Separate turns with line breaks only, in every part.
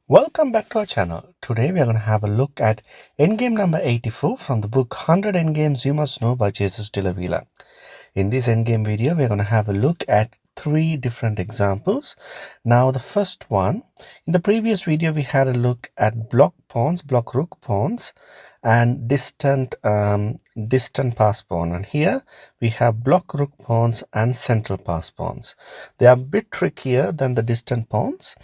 Welcome back to our channel. Today we are going to have a look at Endgame number 84 from the book 100 Endgames You Must Know by Jesus de la Villa. In this Endgame video, we are going to have a look at three different examples. Now the first one, in the previous video we had a look at block pawns, block rook pawns and distant pass pawn, and here we have block rook pawns and central pass pawns. They are a bit trickier than the distant pawns,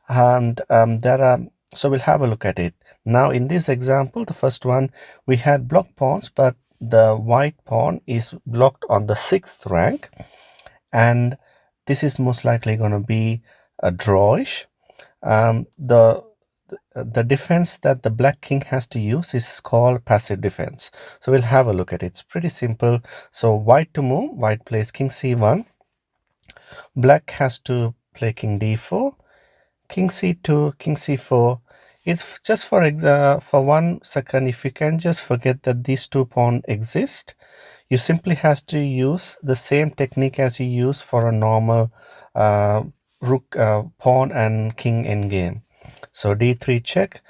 and so we'll have a look at it. Now in this example, the first one, we had block pawns, but the white pawn is blocked on the 6th rank, and this is most likely going to be a drawish. The defense that the black king has to use is called passive defense. So we'll have a look at it. It's pretty simple. So white to move, white plays king c1, black has to play king d4, king c2, king c4. It's just for 1 second, if you can just forget that these two pawns exist, you simply have to use the same technique as you use for a normal rook pawn and king endgame. So d3 check,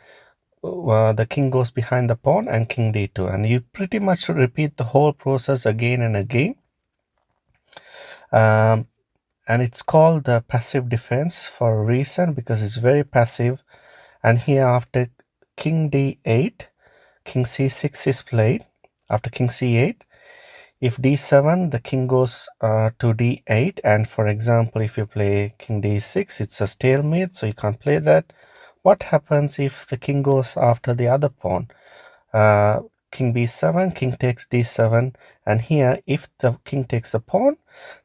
the king goes behind the pawn, and king d2, and you pretty much repeat the whole process again and again. And it's called the passive defense for a reason, because it's very passive. And here after king d8, king c6 is played. After king c8, if d7, the king goes to d8, and for example, if you play king d6, it's a stalemate, so you can't play that. What happens if the king goes after the other pawn? King b7, king takes d7, and here if the king takes the pawn,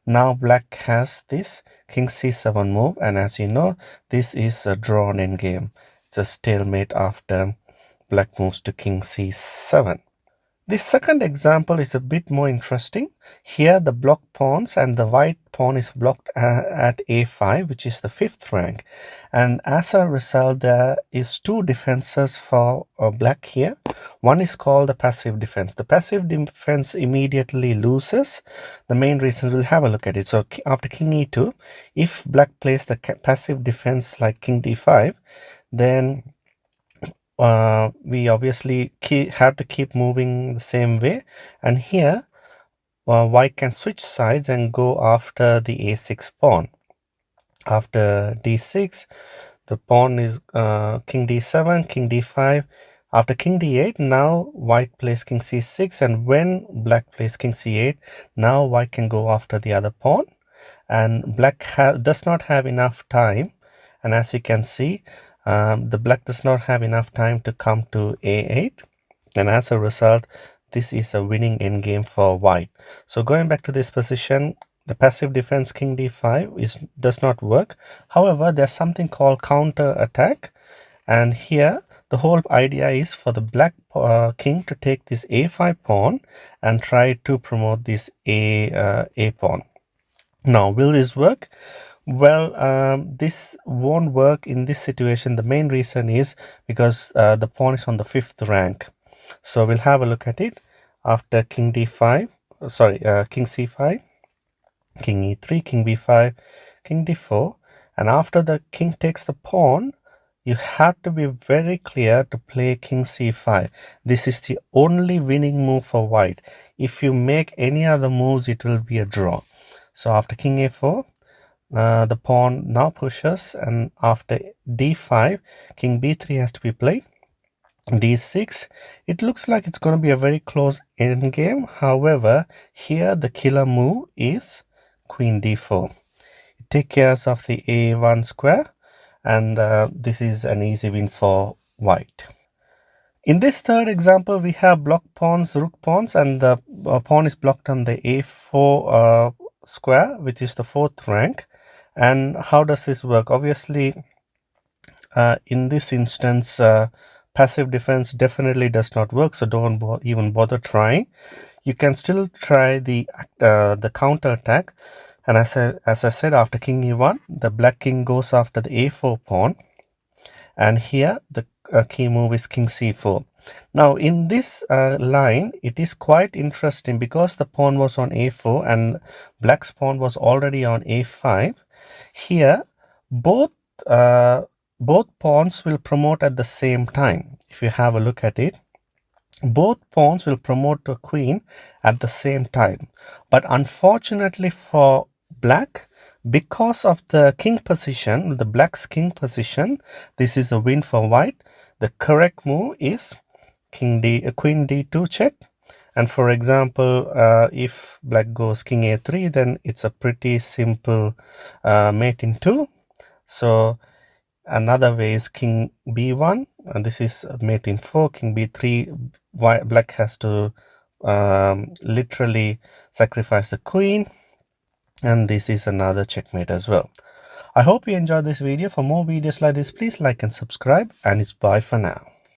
now black has this king c7 move, and as you know, this is a drawn endgame. It's a stalemate after black moves to king c7. The second example is a bit more interesting. Here the block pawns, and the white pawn is blocked at a5, which is the 5th rank, and as a result there is two defenses for black here. One is called the passive defense. The passive defense immediately loses. The main reason, we'll have a look at it. So after king e2, if black plays the passive defense like king d5, then we obviously have to keep moving the same way, and here white can switch sides and go after the a6 pawn. After d6, the pawn is king d7, king d5. After king d8, now white plays king c6, and when black plays king c8, now white can go after the other pawn, and black does not have enough time. And as you can see, the black does not have enough time to come to a8, and as a result, this is a winning endgame for white. So going back to this position, the passive defense king d5 does not work. However, there's something called counter attack, and here the whole idea is for the black king to take this a5 pawn and try to promote this a pawn. Now, will this work? Well, this won't work in this situation. The main reason is because the pawn is on the 5th rank. So we'll have a look at it. After king d5, king c5, king e3, king b5, king d4, and after the king takes the pawn, you have to be very clear to play king c5. This is the only winning move for white. If you make any other moves, it will be a draw. So after king a4, the pawn now pushes, and after d5, king b3 has to be played. d6, it looks like it's going to be a very close endgame. However, here the killer move is queen d4. It takes care of the a1 square, and this is an easy win for white. In this third example, we have block pawns, rook pawns, and the pawn is blocked on the a4 square, which is the 4th rank. And how does this work? Obviously, in this instance, passive defense definitely does not work, so don't even bother trying. You can still try the counter attack, and as I said, after king e1, the black king goes after the a4 pawn, and here the key move is king c4. Now in this line, it is quite interesting because the pawn was on a4 and black's pawn was already on a5. Here both both pawns will promote at the same time. If you have a look at it, both pawns will promote to a queen at the same time. But unfortunately for black, because of the king position, the black's king position, this is a win for white. The correct move is queen d2 check. And for example, if black goes king a3, then it's a pretty simple mate in 2. So another way is king b1, and this is mate in 4. King b3, black has to literally sacrifice the queen, and this is another checkmate as well. I hope you enjoyed this video. For more videos like this, please like and subscribe, and it's bye for now.